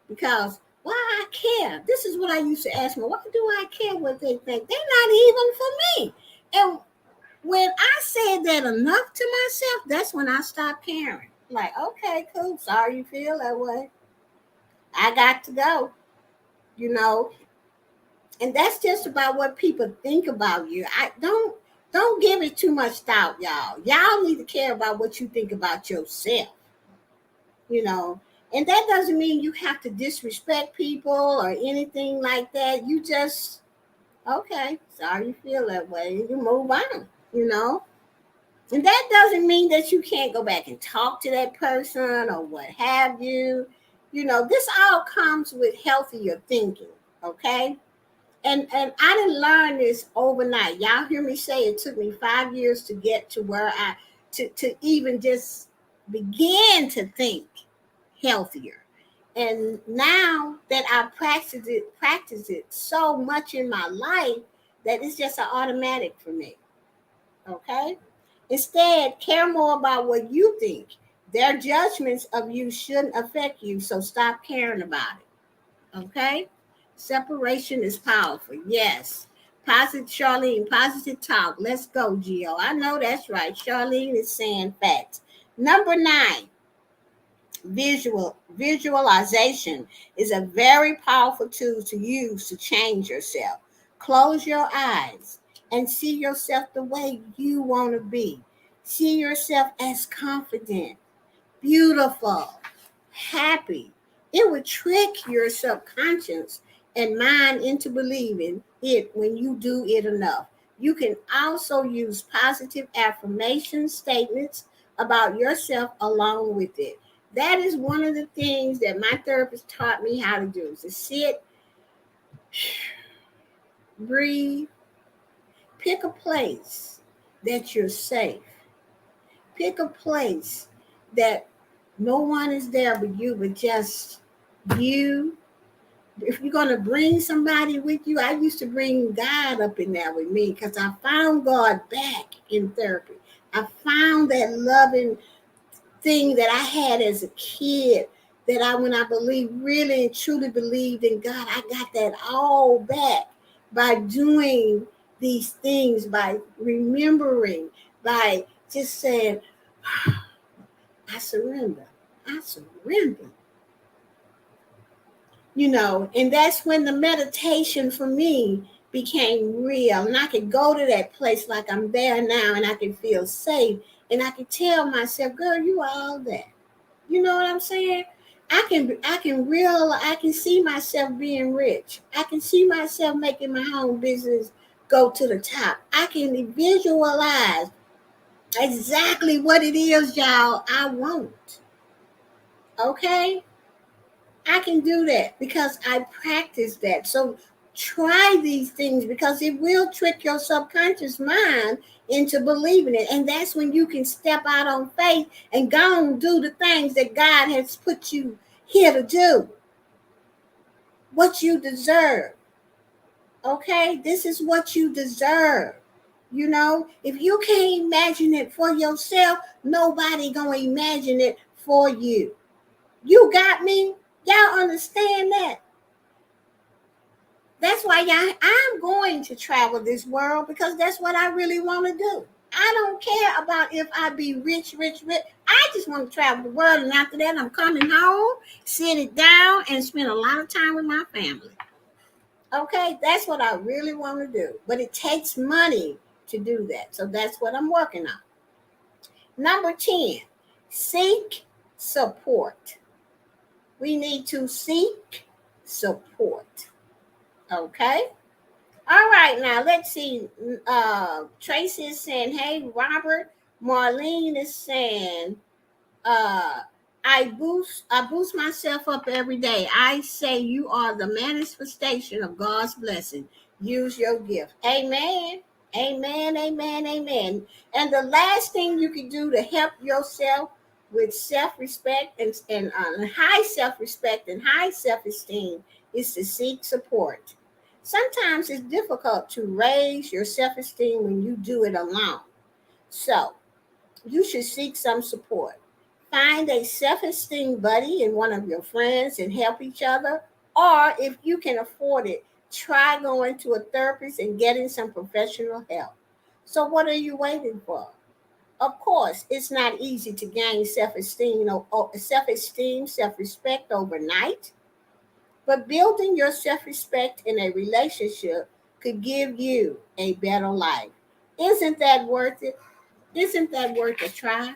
S1: because why I care? This is what I used to ask me. Why do I care what they think? They're not even for me. And when I said that enough to myself, that's when I stopped caring. Like, okay, cool. Sorry you feel that way. I got to go. You know, and that's just about what people think about you. I don't give it too much thought, y'all. Y'all need to care about what you think about yourself. You know, and that doesn't mean you have to disrespect people or anything like that. You just, okay, sorry you feel that way. You move on, you know. And that doesn't mean that you can't go back and talk to that person or what have you. You know, this all comes with healthier thinking, okay? And I didn't learn this overnight. Y'all hear me say it took me 5 years to get to where to even just begin to think healthier. And now that I practice it so much in my life that it's just an automatic for me. Okay? Instead, care more about what you think. Their judgments of you shouldn't affect you, so stop caring about it. Okay? Separation is powerful. Yes. Positive Charlene, positive talk. Let's go, Gio. I know that's right. Charlene is saying facts. Number 9, visualization is a very powerful tool to use to change yourself. Close your eyes and see yourself the way you want to be. See yourself as confident, beautiful, happy. It would trick your subconscious and mind into believing it when you do it enough. You can also use positive affirmation statements about yourself along with it. That is one of the things that my therapist taught me how to do, is to sit, breathe, pick a place that you're safe. Pick a place that no one is there but you, but just you. If you're going to bring somebody with you, I used to bring God up in there with me because I found God back in therapy. I found that loving thing that I had as a kid, that when I really and truly believed in God, I got that all back by doing these things, by remembering, by just saying, I surrender. I surrender. And that's when the meditation for me became real. And I could go to that place like I'm there now, and I can feel safe. And I can tell myself, girl, you are all that. You know what I'm saying? I can see myself being rich. I can see myself making my own business go to the top. I can visualize exactly what it is, y'all, I want. Okay? I can do that because I practice that. So try these things, because it will trick your subconscious mind into believing it. And that's when you can step out on faith and go and do the things that God has put you here to do. What you deserve. Okay? This is what you deserve. If you can't imagine it for yourself, nobody gonna imagine it for you. You got me? Y'all understand that? That's why I'm going to travel this world, because that's what I really want to do. I don't care about if I be rich. I just want to travel the world, and after that, I'm coming home, sit it down, and spend a lot of time with my family. Okay, that's what I really want to do. But it takes money to do that. So that's what I'm working on. Number 10, seek support. We need to seek support. Okay. All right. Now let's see. Tracy is saying, "Hey, Robert." Marlene is saying, I boost myself up every day. I say you are the manifestation of God's blessing. Use your gift." Amen. Amen. Amen. Amen. And the last thing you can do to help yourself with self-respect and high self-respect and high self-esteem is to seek support. Sometimes it's difficult to raise your self-esteem when you do it alone. So you should seek some support. Find a self-esteem buddy in one of your friends and help each other. Or if you can afford it, try going to a therapist and getting some professional help. So what are you waiting for? Of course, it's not easy to gain self-respect overnight. But building your self-respect in a relationship could give you a better life. Isn't that worth it? Isn't that worth a try?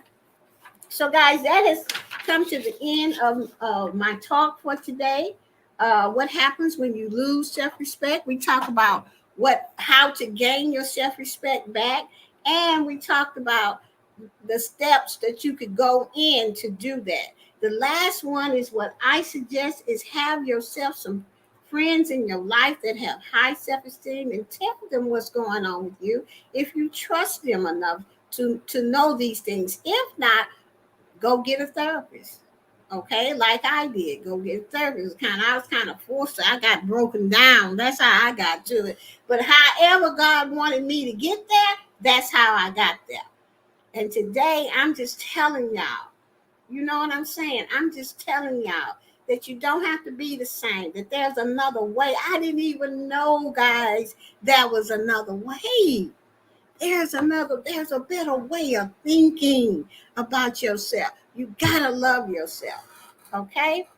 S1: So, guys, that has come to the end of my talk for today. What happens when you lose self-respect? We talk about how to gain your self-respect back, and we talked about the steps that you could go in to do that. The last one is what I suggest is have yourself some friends in your life that have high self-esteem, and tell them what's going on with you if you trust them enough to know these things. If not, go get a therapist. Okay, like I did, go get a therapist. I was kind of forced to. I got broken down. That's how I got to it. But however God wanted me to get there, that's how I got there. And today I'm just telling y'all, you know what I'm saying? I'm just telling y'all that you don't have to be the same, that there's another way. I didn't even know, guys, there was another way. There's a better way of thinking about yourself. You gotta love yourself. Okay?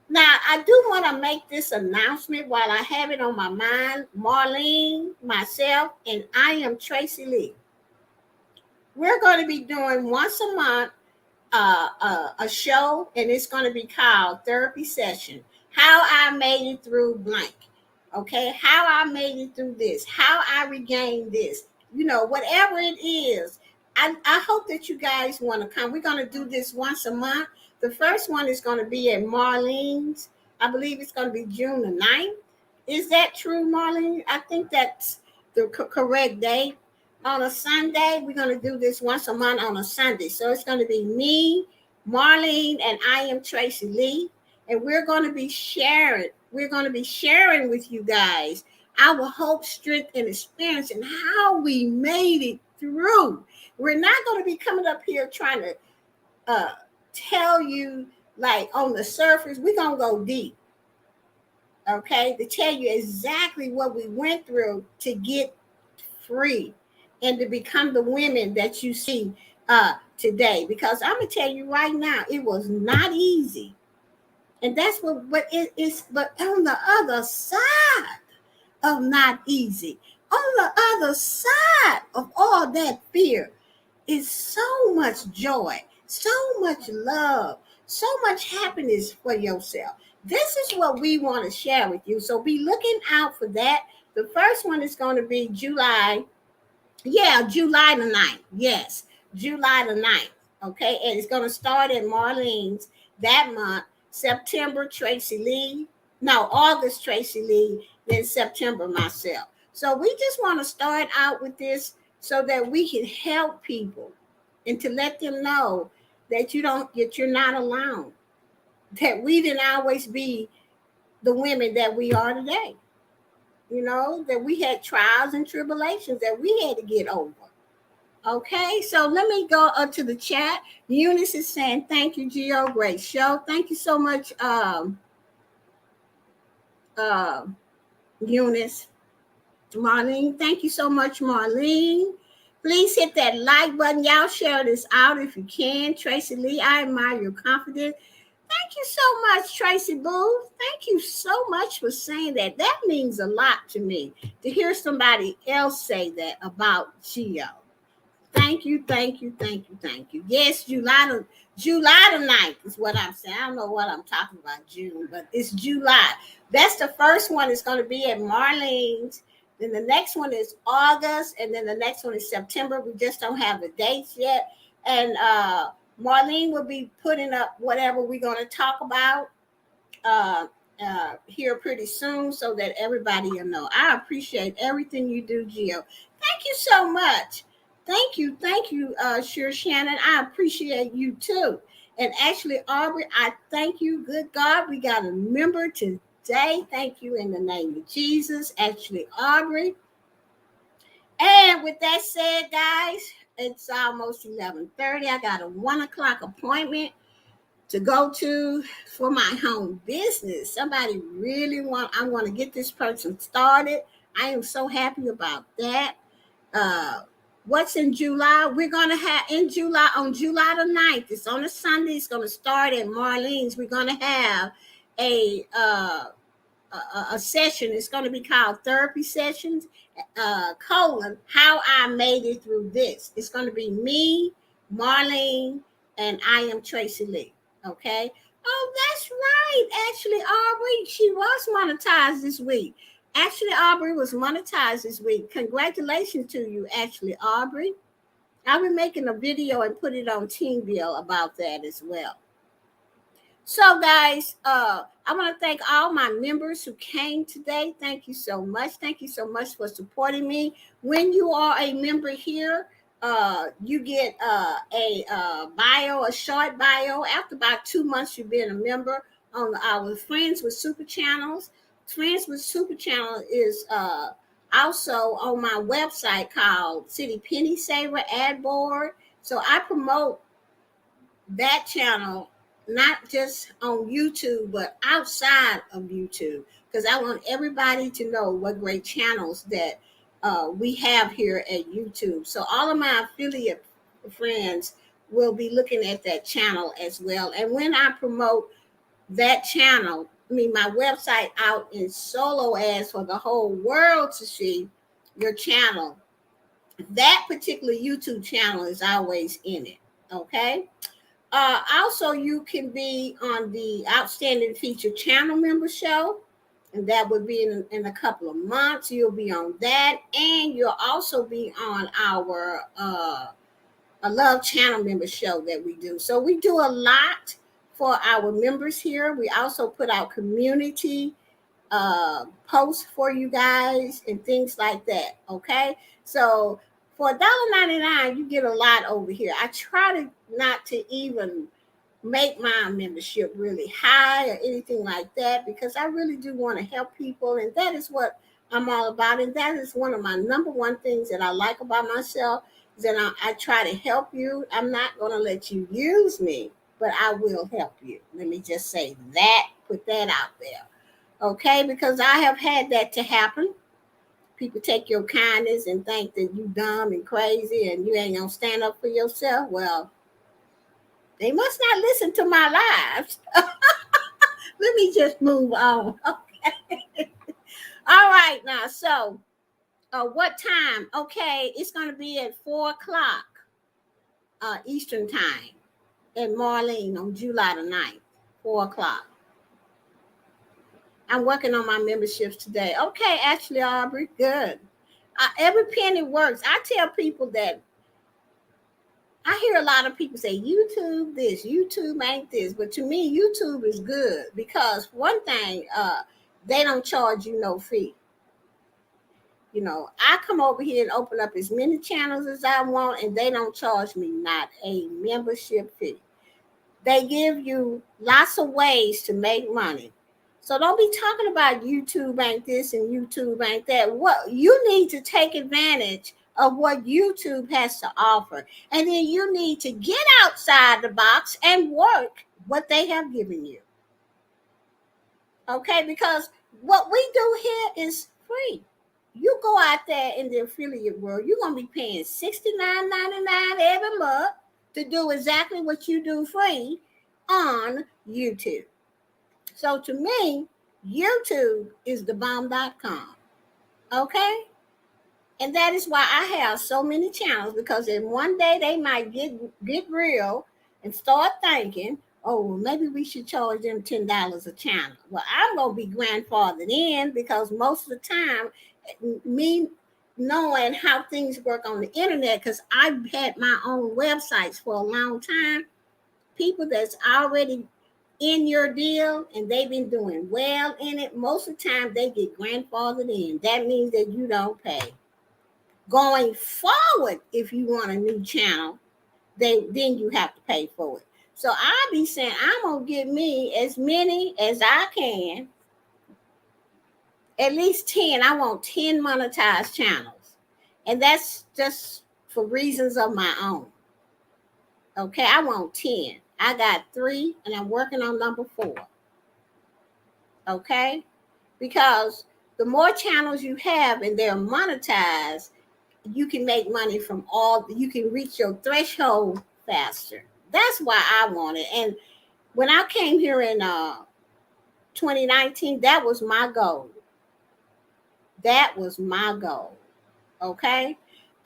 S1: Now, I do want to make this announcement while I have it on my mind. Marlene, myself, and I am Tracy Lee. We're going to be doing once a month a show, and it's going to be called Therapy Session. How I made it through blank. Okay, how I made it through this, how I regained this. You know, whatever it is. I hope that you guys want to come. We're going to do this once a month. The first one is going to be at Marlene's. I believe it's going to be June the 9th. Is that true, Marlene? I think that's the correct date. On a Sunday, we're going to do this once a month on a Sunday. So it's going to be me, Marlene, and I am Tracy Lee. And we're going to be sharing. We're going to be sharing with you guys our hope, strength, and experience and how we made it through. We're not going to be coming up here trying to tell you like on the surface. We're going to go deep. Okay, to tell you exactly what we went through to get free and to become the women that you see today. Because I'm gonna tell you right now, it was not easy, and that's what it is. But on the other side of not easy, on the other side of all that fear, is so much joy, so much love, so much happiness for yourself. This is what we want to share with you. So be looking out for that. The first one is going to be July. Yeah, July the 9th. Yes, July the 9th. Okay, and it's going to start at Marlene's that month. September, Tracy Lee. No, August, Tracy Lee. Then September, myself. So we just want to start out with this so that we can help people and to let them know that you're not alone. That we didn't always be the women that we are today. You know, that we had trials and tribulations that we had to get over. Okay, so let me go up to the chat. Eunice is saying, thank you, Gio. Great show. Thank you so much, Eunice. Marlene, thank you so much, Marlene. Please hit that like button. Y'all share this out if you can. Tracy Lee, I admire your confidence. Thank you so much, Tracy Booth. Thank you so much for saying that. That means a lot to me to hear somebody else say that about Gio. Thank you, thank you, thank you, thank you. Yes, July the 9th is what I'm saying. I don't know what I'm talking about, June, but it's July. That's the first one. It's going to be at Marlene's. Then the next one is August, and then the next one is September. We just don't have the dates yet. And Marlene will be putting up whatever we're going to talk about here pretty soon so that everybody will know. I appreciate everything you do, Gio. Thank you so much. Thank you, Sure Shannon. I appreciate you too. And actually, Aubrey, I thank you. Good God, we got a member today. Thank you in the name of Jesus. Actually, Aubrey. And with that said, guys, it's almost 11:30. I got a 1:00 appointment to go to for my home business. Somebody really I want to get this person started. I am so happy about that. What's in July? We're going to have in July, on July the 9th, it's on a Sunday. It's going to start at Marlene's. We're going to have a session. It's going to be called Therapy Sessions, how I made it through this. It's going to be me, Marlene, and I am Tracy Lee. Okay. Oh, that's right. Actually, Aubrey, she was monetized this week. Actually, Aubrey was monetized this week. Congratulations to you, actually, Aubrey. I'll be making a video and put it on TeamVille about that as well. So, guys, I want to thank all my members who came today. Thank you so much. Thank you so much for supporting me. When you are a member here, you get a short bio. After about 2 months, you've been a member on our Friends with Super Channels. Friends with Super Channel is also on my website called City Penny Saver Ad Board. So I promote that channel not just on YouTube, but outside of YouTube, because I want everybody to know what great channels that we have here at YouTube. So all of my affiliate friends will be looking at that channel as well. And when I promote that channel, I mean my website out in solo ads for the whole world to see your channel, that particular YouTube channel is always in it. Okay. Also, you can be on the Outstanding Feature Channel Member Show, and that would be in a couple of months. You'll be on that, and you'll also be on our a Love Channel Member Show that we do. So we do a lot for our members here. We also put out community posts for you guys and things like that. Okay, so for $1.99, you get a lot over here. I try to not to even make my membership really high or anything like that, because I really do want to help people, and that is what I'm all about. And that is one of my number one things that I like about myself, is that I try to help you. I'm not going to let you use me, but I will help you. Let me just say that, put that out there. Okay, because I have had that to happen. People take your kindness and think that you dumb and crazy and you ain't gonna stand up for yourself. Well, they must not listen to my lives. Let me just move on. Okay. All right now. So what time? Okay, it's gonna be at 4 o'clock Eastern time in Marlene on July the 9th, 4 o'clock. I'm working on my memberships today. Okay, Ashley Aubrey, good. Every penny works. I tell people that I hear a lot of people say YouTube this, YouTube ain't this, but to me, YouTube is good because one thing, they don't charge you no fee. You know, I come over here and open up as many channels as I want, and they don't charge me not a membership fee. They give you lots of ways to make money. So don't be talking about YouTube ain't this and YouTube ain't that. What you need to take advantage of what YouTube has to offer. And then you need to get outside the box and work what they have given you. Okay, because what we do here is free. You go out there in the affiliate world, you're gonna be paying $69.99 every month to do exactly what you do free on YouTube. So to me, YouTube is the bomb.com. Okay? And that is why I have so many channels, because in one day they might get real and start thinking, oh, well, maybe we should charge them $10 a channel. Well, I'm going to be grandfathered in, because most of the time, me knowing how things work on the internet, because I've had my own websites for a long time, people that's already in your deal and they've been doing well in it, most of the time they get grandfathered in. That means that you don't pay. Going forward, if you want a new channel, then you have to pay for it. So I'll be saying I'm gonna get me as many as I can, at least 10. I want 10 monetized channels. And that's just for reasons of my own. Okay, I want 10. I got 3 and I'm working on number 4. Okay, because the more channels you have and they're monetized, you can make money from all, you can reach your threshold faster. That's why I want it. And when I came here in 2019, that was my goal. That was my goal. Okay.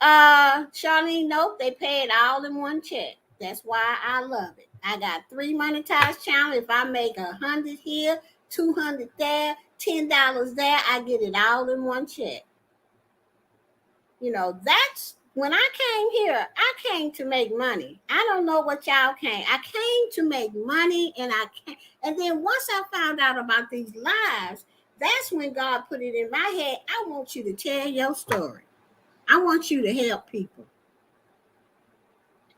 S1: Charlene, nope, they pay it all in one check. That's why I love it. I got 3 monetized channels. If I make 100 here, 200 there, $10 there, I get it all in one check. You know, that's when I came here, I came to make money. I don't know what y'all came. I came to make money, and and then once I found out about these lives, that's when God put it in my head. I want you to tell your story. I want you to help people.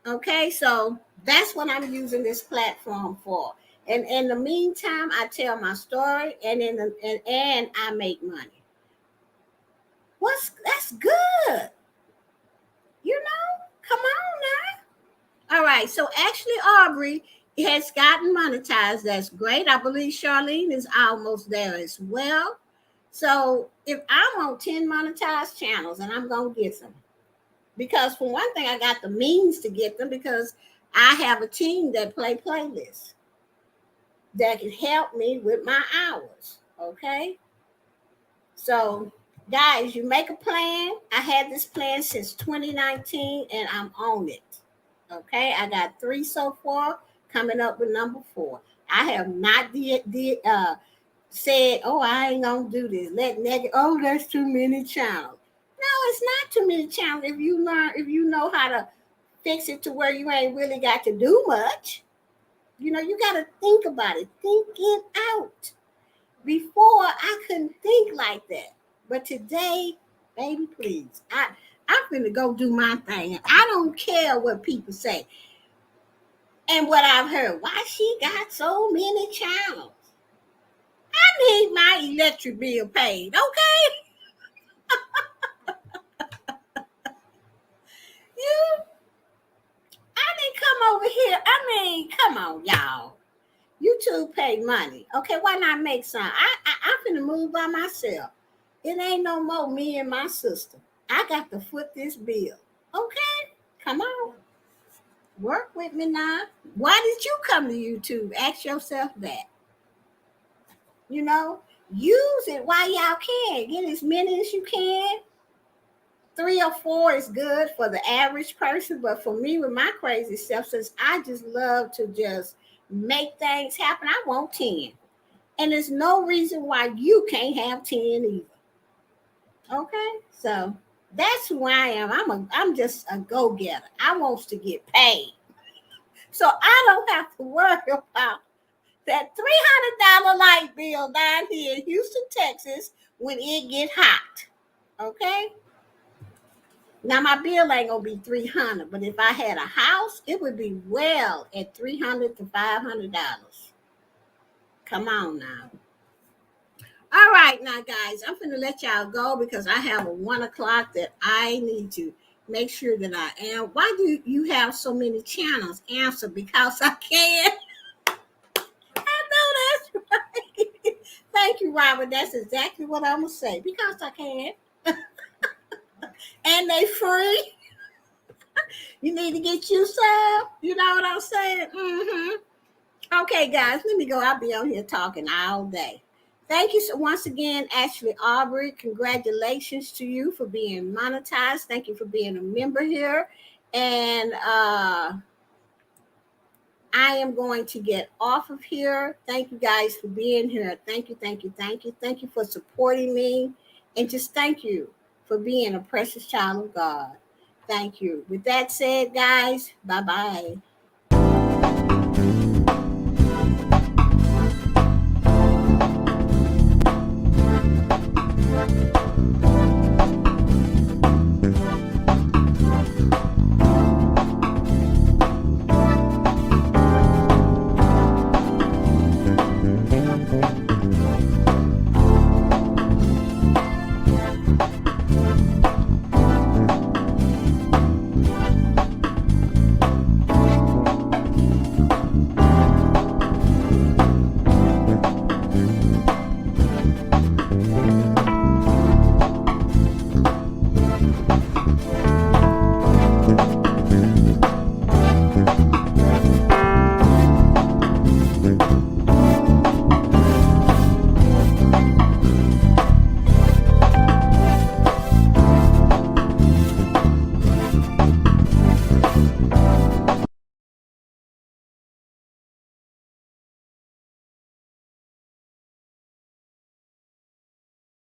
S1: Okay, so that's what I'm using this platform for. And in the meantime, I tell my story, and and I make money. That's good. You know, come on now. All right. So actually, Aubrey has gotten monetized. That's great. I believe Charlene is almost there as well. So if I'm on 10 monetized channels, and I'm going to get them, because for one thing, I got the means to get them because I have a team that play playlists that can help me with my hours. Okay. So, guys, you make a plan. I had this plan since 2019 and I'm on it. Okay. I got 3 so far, coming up with number 4. I have not said, oh, I ain't going to do this. Oh, that's too many channels. No, it's not too many channels if you know how to fix it to where you ain't really got to do much. You got to think about it. Think it out. Before I couldn't think like that. But today, baby, please. I'm gonna go do my thing. I don't care what people say. And what I've heard, why she got so many channels. I need my electric bill paid, okay? You I didn't come over here. Come on, y'all. YouTube pay money. Okay, why not make some? I'm finna move by myself. It ain't no more me and my sister. I got to foot this bill. Okay, come on. Work with me now. Why did you come to YouTube? Ask yourself that. Use it while y'all can. Get as many as you can. 3 or 4 is good for the average person, but for me with my crazy self, since I just love to just make things happen, I want 10. And there's no reason why you can't have 10 either. Okay, so that's who I am. I'm just a go-getter. I wants to get paid, so I don't have to worry about that $300 light bill down here in Houston, Texas, when it get hot. Okay, now my bill ain't gonna be $300, but if I had a house, it would be well at $300 to $500. Come on now. All right, now, guys, I'm going to let y'all go because I have a 1 o'clock that I need to make sure that I am. Why do you have so many channels? Answer, because I can. I know that's right. Thank you, Robert. That's exactly what I'm going to say. Because I can. And they free. You need to get you some. You know what I'm saying? Mm-hmm. Okay, guys, let me go. I'll be on here talking all day. Thank you so once again, Ashley Aubrey. Congratulations to you for being monetized. Thank you for being a member here. And I am going to get off of here. Thank you guys for being here. Thank you, thank you, thank you. Thank you for supporting me. And just thank you for being a precious child of God. Thank you. With that said, guys, bye-bye.